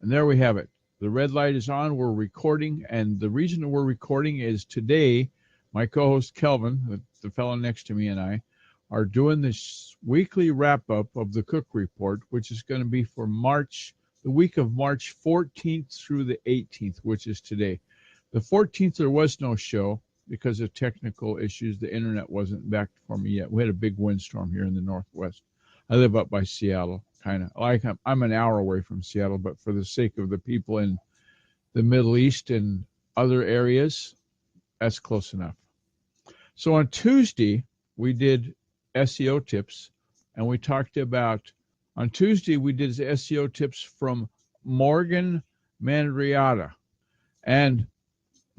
And there we have it. The red light is on. We're recording. And the reason that we're recording is today, my co-host Kelvin, the fellow next to me, and I are doing this weekly wrap-up of the Cook Report, which is going to be for the week of March 14th through the 18th, which is today. The 14th, there was no show because of technical issues. The internet wasn't back for me yet. We had a big windstorm here in the Northwest. I live up by Seattle, kind of. Like I'm an hour away from Seattle, but for the sake of the people in the Middle East and other areas, that's close enough. So on Tuesday, we did SEO tips, and we talked about, on Tuesday, we did SEO tips from Morgan Mandriata. And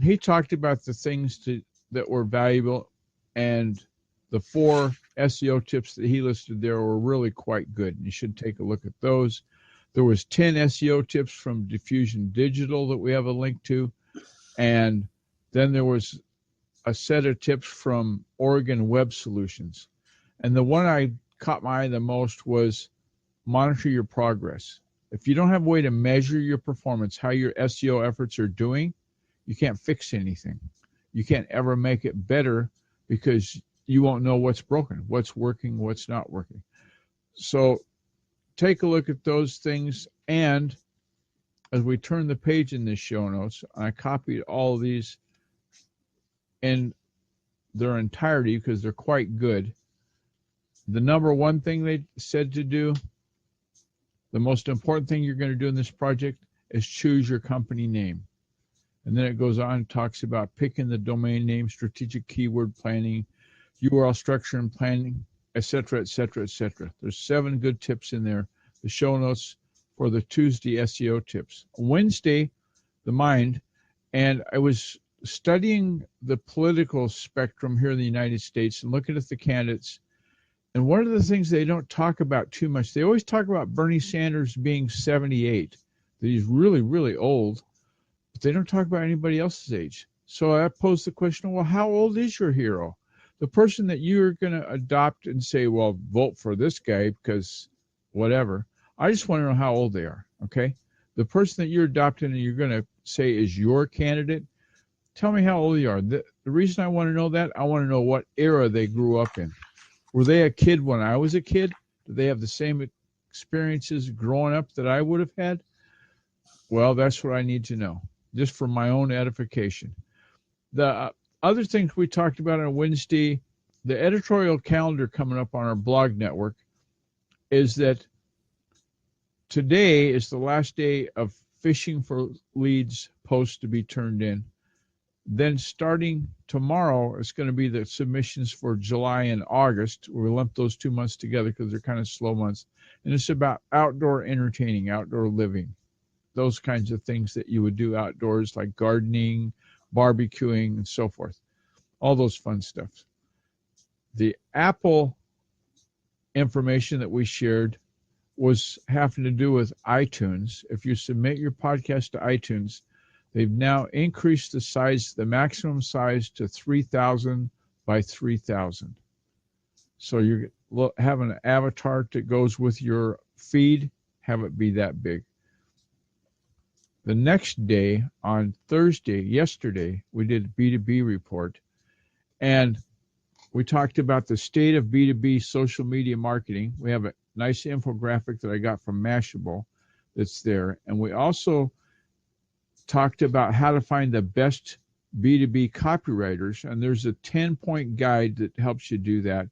he talked about the things that were valuable, and the 4 SEO tips that he listed there were really quite good. You should take a look at those. There was 10 SEO tips from Diffusion Digital that we have a link to, and then there was a set of tips from Oregon Web Solutions. And the one I caught my eye the most was monitor your progress. If you don't have a way to measure your performance, how your SEO efforts are doing, you can't fix anything. You can't ever make it better because you won't know what's broken, what's working, what's not working. So take a look at those things. And as we turn the page in this show notes, I copied all of these in their entirety because they're quite good. The number one thing they said to do, the most important thing you're going to do in this project is choose your company name. And then it goes on and talks about picking the domain name, strategic keyword planning, URL structure and planning, etc., etc., etc. There's 7 good tips in there. The show notes for the Tuesday SEO tips. Wednesday, the mind, and I was studying the political spectrum here in the United States and looking at the candidates. And one of the things they don't talk about too much, they always talk about Bernie Sanders being 78, that he's really, really old, but they don't talk about anybody else's age. So I posed the question, well, how old is your hero? The person that you're going to adopt and say, well, vote for this guy because whatever. I just want to know how old they are, okay? The person that you're adopting and you're going to say is your candidate, tell me how old you are. The reason I want to know that, I want to know what era they grew up in. Were they a kid when I was a kid? Did they have the same experiences growing up that I would have had? Well, that's what I need to know, just for my own edification. The other things we talked about on Wednesday, the editorial calendar coming up on our blog network, is that today is the last day of fishing for leads posts to be turned in. Then starting tomorrow, it's going to be the submissions for July and August. We'll lump those 2 months together because they're kind of slow months. And it's about outdoor entertaining, outdoor living, those kinds of things that you would do outdoors, like gardening, barbecuing, and so forth. All those fun stuff. The Apple information that we shared was having to do with iTunes. If you submit your podcast to iTunes, they've now increased the size, the maximum size, to 3,000 by 3,000. So you have an avatar that goes with your feed, have it be that big. The next day, on Thursday, yesterday, we did a B2B report, and we talked about the state of B2B social media marketing. We have a nice infographic that I got from Mashable that's there, and we also talked about how to find the best B2B copywriters, and there's a 10-point guide that helps you do that,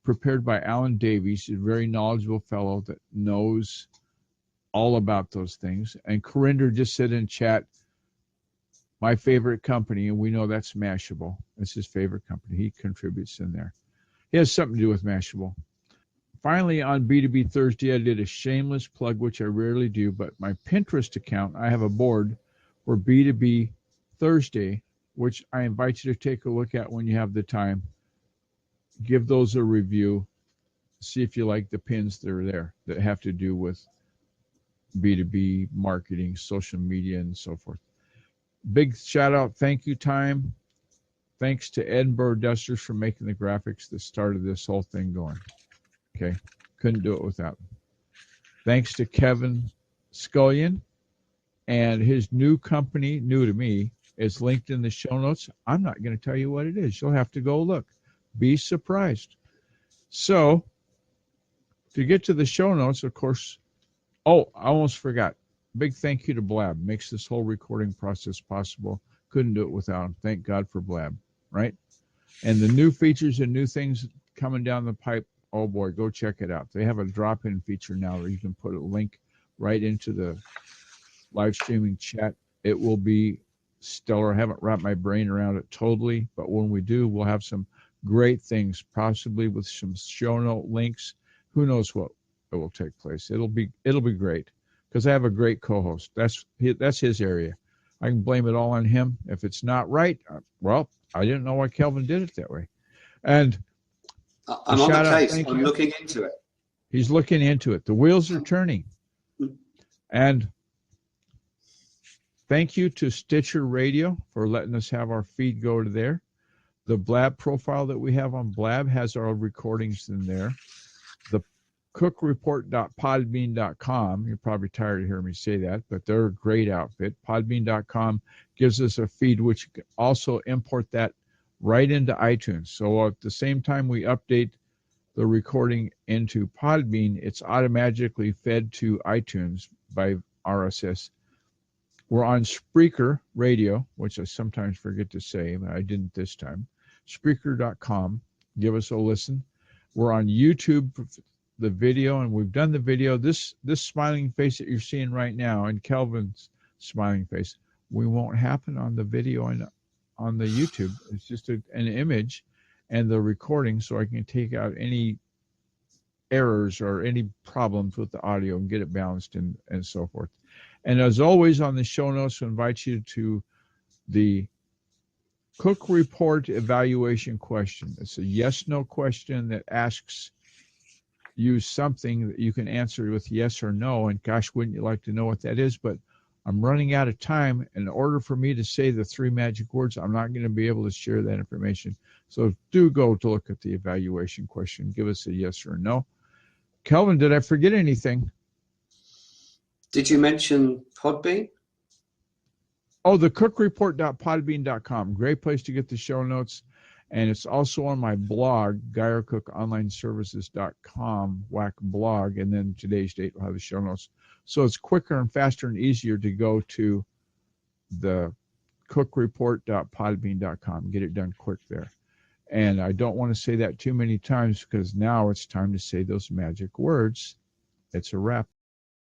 prepared by Alan Davies, a very knowledgeable fellow that knows all about those things. And Corinder just said in chat, my favorite company, and we know that's Mashable. That's his favorite company. He contributes in there. He has something to do with Mashable. Finally, on B2B Thursday, I did a shameless plug, which I rarely do, but my Pinterest account, I have a board for B2B Thursday, which I invite you to take a look at when you have the time. Give those a review. See if you like the pins that are there that have to do with B2B marketing, social media, and so forth. Big shout out, thank you time. Thanks to Edinburgh Dusters for making the graphics that started this whole thing going. Okay, couldn't do it without them. Thanks to Kevin Scullion And his new company, new to me, is linked in the show notes. I'm not going to tell you what it is. You'll have to go look. Be surprised. So, to get to the show notes, of course, oh, I almost forgot. Big thank you to Blab. Makes this whole recording process possible. Couldn't do it without him. Thank God for Blab, right? And the new features and new things coming down the pipe, oh boy, go check it out. They have a drop-in feature now where you can put a link right into the live streaming chat. It will be stellar. I haven't wrapped my brain around it totally, but when we do, we'll have some great things, possibly with some show note links. Who knows what it will take place. It'll be great because I have a great co-host. That's his area. I can blame it all on him. If it's not right, well, I didn't know why Kelvin did it that way. And I'm on the case. I'm looking into it. He's looking into it. The wheels are turning. And thank you to Stitcher Radio for letting us have our feed go to there. The Blab profile that we have on Blab has our recordings in there. The cookreport.podbean.com, you're probably tired of hearing me say that, but they're a great outfit. Podbean.com gives us a feed which you can also import that right into iTunes. So at the same time we update the recording into Podbean, it's automatically fed to iTunes by RSS. We're on Spreaker Radio, which I sometimes forget to say, but I didn't this time. Spreaker.com. Give us a listen. We're on YouTube for the video, and we've done the video. This smiling face that you're seeing right now, and Kelvin's smiling face, we won't happen on the video and on the YouTube. It's just an image and the recording, so I can take out any errors or any problems with the audio and get it balanced and so forth. And as always, on the show notes, I invite you to the Cook Report evaluation question. It's a yes/no question that asks you something that you can answer with yes or no. And gosh, wouldn't you like to know what that is? But I'm running out of time. In order for me to say the 3 magic words, I'm not going to be able to share that information. So do go to look at the evaluation question. Give us a yes or no. Kelvin, did I forget anything? Did you mention Podbean? Oh, the cookreport.podbean.com. Great place to get the show notes. And it's also on my blog, GeyerCookOnlineServices.com, whack blog, and then today's date will have the show notes. So it's quicker and faster and easier to go to the cookreport.podbean.com. Get it done quick there. And I don't want to say that too many times because now it's time to say those magic words. It's a wrap.